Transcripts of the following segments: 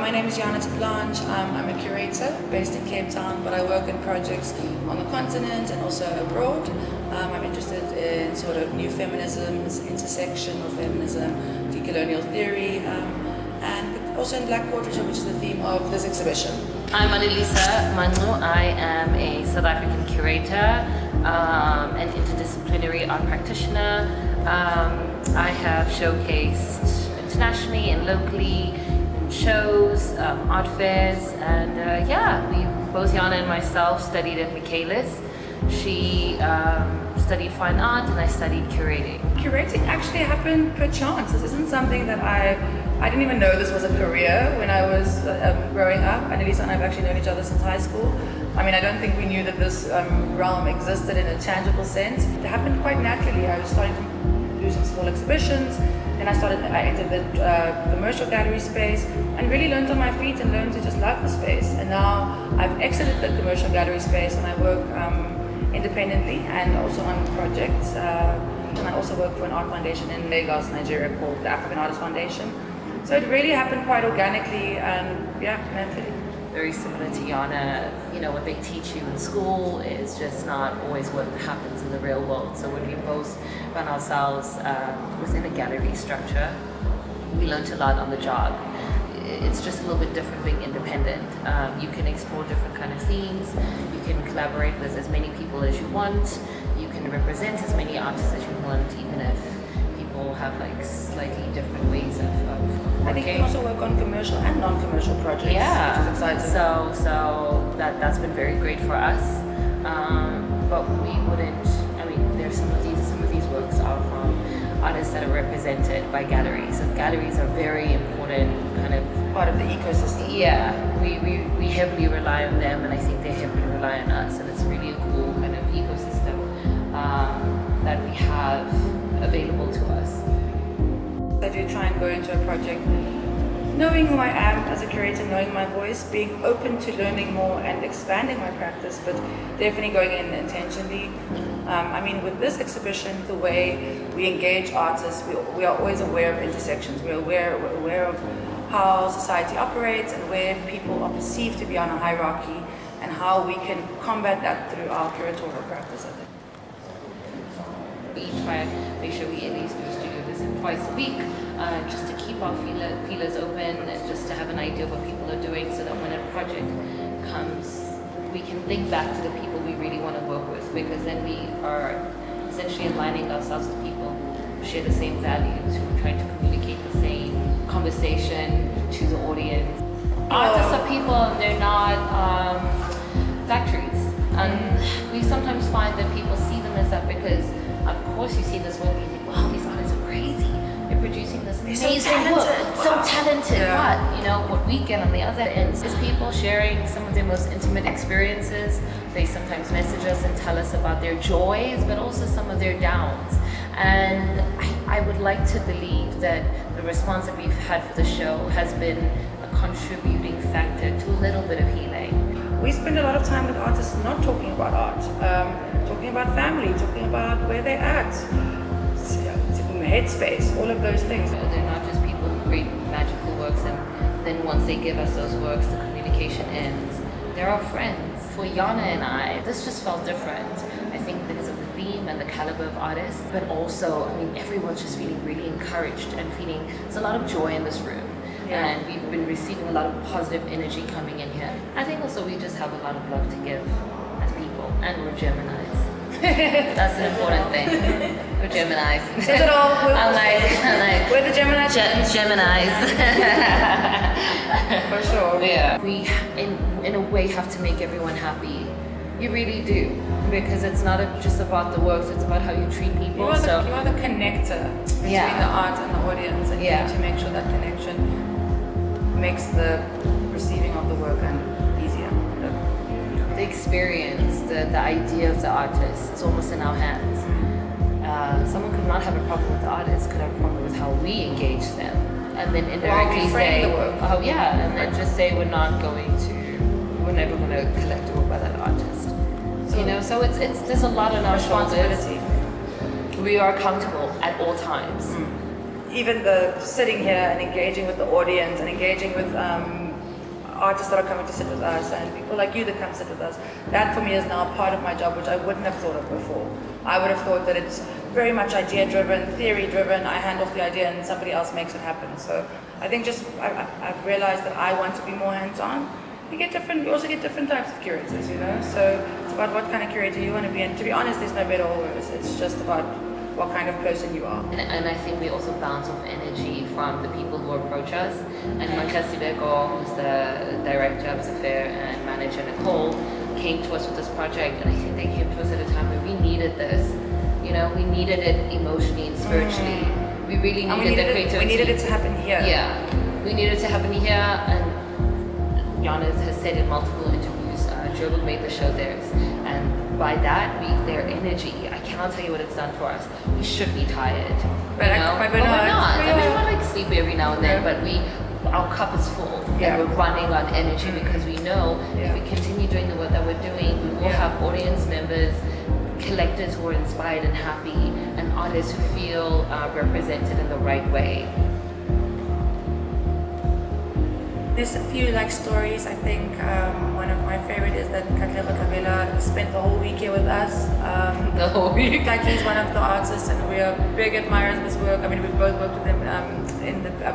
My name is Jana Terreblanche. I'm a curator based in Cape Town, but I work in projects on the continent and also abroad. I'm interested in sort of new feminisms, intersectional feminism, decolonial theory, and also in black portraiture, which is the theme of this exhibition. I'm Anelisa. Mangcu. I am a South African curator, an interdisciplinary art practitioner. I have showcased internationally and locally in shows, art fairs, and we both, Jana and myself, studied at Michaelis. She studied fine art and I studied curating. Curating actually happened per chance. This isn't something that I didn't even know this was a career when I was growing up. Anelisa and I have actually known each other since high school. I mean, I don't think we knew that this realm existed in a tangible sense. It happened quite naturally. I was starting to do some small exhibitions. Then I entered the commercial gallery space and really learned on my feet and learned to just love the space. And now I've exited the commercial gallery space and I work independently and also on projects. And I also work for an art foundation in Lagos, Nigeria, called the African Artists Foundation. So it really happened quite organically and mentally. Very similar to Jana, what they teach you in school is just not always what happens in the real world. So when we both run ourselves within a gallery structure, we learned a lot on the job. It's just a little bit different being independent. You can explore different kind of themes. You can collaborate with as many people as you want. You can represent as many artists as you want, even if people have like slightly different ways of working. I think you can also work on commercial and non-commercial projects, which is exciting. So that's been very great for us. But we wouldn't. I mean, there's some of these works are from artists that are represented by galleries. And galleries are very important, kind of part of the ecosystem. Yeah, we heavily rely on them, and I think they heavily rely on us. And it's really a cool kind of ecosystem that we have available to us. I do try and go into a project knowing who I am as a curator, knowing my voice, being open to learning more and expanding my practice, but definitely going in intentionally. I mean, with this exhibition, the way we engage artists, we are always aware of intersections. We're aware of how society operates and where people are perceived to be on a hierarchy and how we can combat that through our curatorial practice, I think. We try and make sure we at least do a studio visit twice a week, just to keep our feelers open and just to have an idea of what people are doing, so that when a project comes, we can think back to the people we really want to work with, because then we are essentially aligning ourselves with people who share the same values, who are trying to communicate the same conversation to the audience. Artists are people, and they're not factories. And we sometimes find that people see them as that because, of course, you see this work and you think, wow, these artists are crazy. They're producing this amazing work. So talented. But, what we get on the other end is people sharing some of their most intimate experiences. They sometimes message us and tell us about their joys, but also some of their downs. And I would like to believe that the response that we've had for the show has been a contributing factor to a little bit of healing. We spend a lot of time with artists not talking about art, talking about family, talking about where they're at, headspace, all of those things. They're not just people who create magical works and then once they give us those works, the communication ends. They're our friends. For Jana and I, this just felt different. I think because of the theme and the caliber of artists, but also, everyone's just feeling really encouraged and feeling there's a lot of joy in this room. Yeah. And we've been receiving a lot of positive energy coming in here. I think also we just have a lot of love to give as people, and we're Geminis. That's an important thing. We're Geminis. Says it all. I'm like, we're the Geminis. Geminis. For sure. Yeah. We, in a way, have to make everyone happy. You really do, because it's not just about the works; it's about how you treat people. You are the connector between the art and the audience, and you need to make sure that connection makes the receiving of the work easier. The experience, the idea of the artist is almost in our hands. Someone could not have a problem with the artist, could have a problem with how we engage them, and then indirectly say, "Oh yeah," and then just say, "We're never going to collect a work by that artist." So it's there's a lot on our shoulders. We are accountable at all times. Even the sitting here and engaging with the audience and engaging with artists that are coming to sit with us and people like you that come sit with us. That for me is now part of my job, which I wouldn't have thought of before. I would have thought that it's very much idea driven, theory driven. I hand off the idea and somebody else makes it happen. So I think I've realized that I want to be more hands-on. We also get different types of curators, you know. So it's about what kind of curator you want to be. And to be honest, there's no better or worse. It's just about what kind of person you are. And I think we also bounce off energy from the people who approach us. And Mangcu, who's the director of the fair, and manager Nicole, came to us with this project, and I think they came to us at a time where we needed this. You know, we needed it emotionally and spiritually. We really needed the creativity. We needed it to happen here. Yeah, we needed it to happen here, and Jana has said in multiple interviews, Joburg made the show theirs, and by that, their energy, I cannot tell you what it's done for us. We should be tired, but we're not. I mean, we're like sleepy every now and then, but our cup is full, and we're running on energy because we know if we continue doing the work that we're doing, we will have audience members, collectors who are inspired and happy, and artists who feel represented in the right way. There's a few stories. I think one of my favorite is that Kabela spent the whole week here with us. The whole week. He's one of the artists, and we are big admirers of his work. I mean, we've both worked with him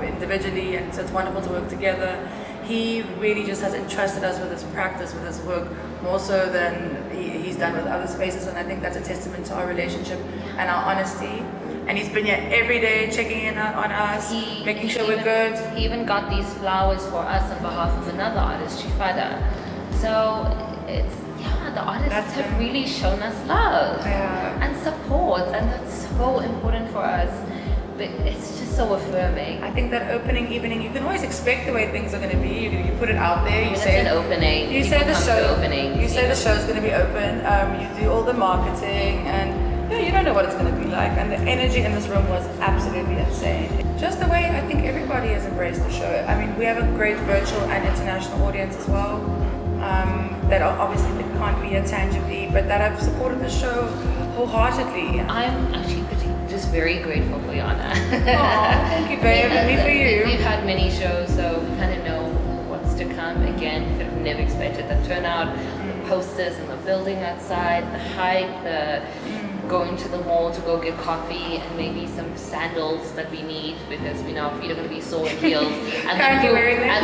individually, and so it's wonderful to work together. He really just has entrusted us with his practice, with his work, more so than he's done with other spaces, and I think that's a testament to our relationship and our honesty. And he's been here every day checking in on us, making sure we're good. He even got these flowers for us on behalf of another artist, Chifada. So it's, the artists have really shown us love and support, and that's so important for us. But it's just so affirming. I think that opening evening, you can always expect the way things are going to be. You put it out there. You say it's an opening. You say the show. Opening. You say the show's going to be open. You do all the marketing, and you don't know what it's going to be like. And the energy in this room was absolutely insane. Just the way I think everybody has embraced the show. I mean, we have a great virtual and international audience as well. That obviously can't be here tangibly, but that have supported the show wholeheartedly. I'm actually just very grateful for Jana. Thank you, babe. And me for you. We've had many shows, so we kind of know what's to come. Again, could have never expected the turnout, the posters in the building outside, the hype, the going to the mall to go get coffee, and maybe some sandals that we need because we know our feet are going to be sore in heels. And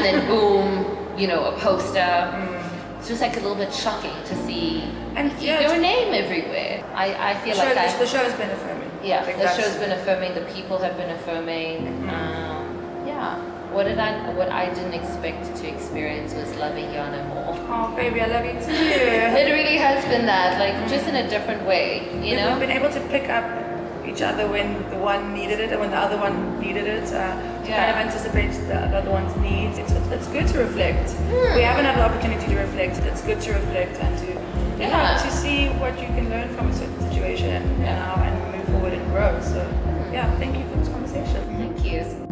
then boom, a poster. It's just like a little bit shocking to see your name everywhere. I feel the show has been affirming. Yeah, the show's been affirming. The people have been affirming. What I didn't expect to experience was loving Jana more. Oh, baby, I love you too. It really has been that, just in a different way, you know? We've been able to pick up each other when the one needed it and when the other one needed it, to kind of anticipate the other one's needs. It's good to reflect. We haven't had the opportunity to reflect. It's good to reflect and to see what you can learn from a certain situation and move forward and grow. So, thank you for this conversation. Thank you.